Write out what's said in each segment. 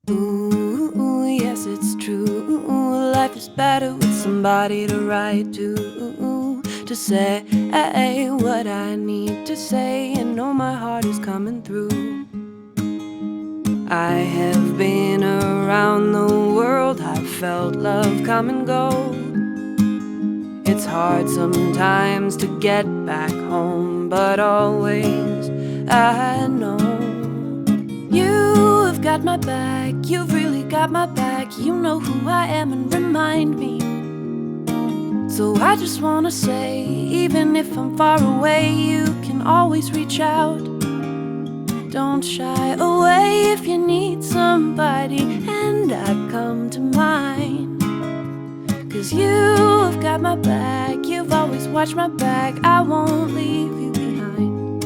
Ooh, yes, it's true. Life is better with somebody to write to say what I need to say, and know my heart is coming through. I have been around the world, I've felt love come and go. It's hard sometimes to get back home, but always I know you've got my back, you've really got my back. You know who I am and remind me. So I just wanna say, even if I'm far away, you can always reach out. Don't shy away if you need somebody, and I come to mind. 'Cause you've got my back, you've always watched my back. I won't leave you behind.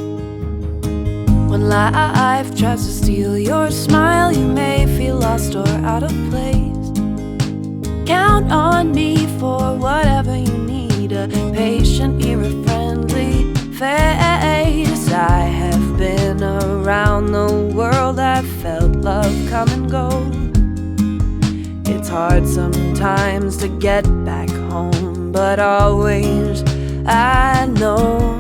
When life tries to steal your smile, you may feel lost or out of place. Count on me for whatever you need, a patient ear, a friendly face. I have been around the world, I've felt love come and go. It's hard sometimes to get back home, but always I know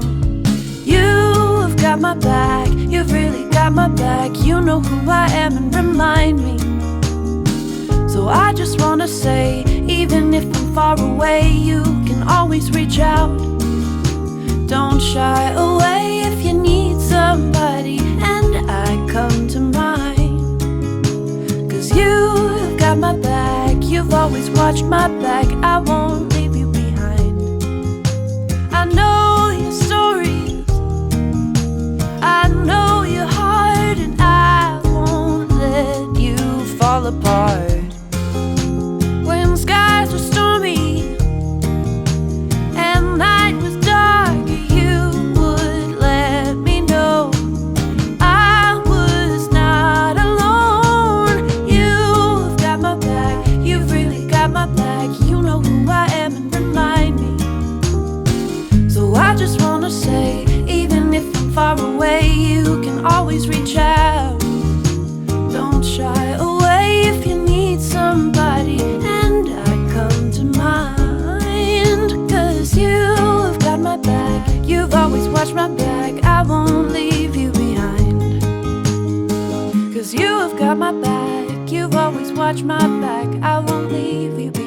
you've got my back, you've really got my back. You know who I am and remind me. So I just wanna say, even if I'm far away, you can always reach out. Don't shy away if you need somebody, and I come to mind. 'Cause you've got my back, you've always watched my back. I won't leave you behind. I know your stories, I know your heart, and I won't let you fall apart. When skies were stormy and night was dark, you would let me know I was not alone. You've got my back, you've really got my back. You know who I am and remind me. So I just wanna say, even if I'm far away, you can always reach out. Don't shy away if you need somebody, and I come to mind. 'Cause you've got my back, you've always watched my back. I won't leave you behind. 'Cause you've got my back, you've always watched my back. I won't leave you behind.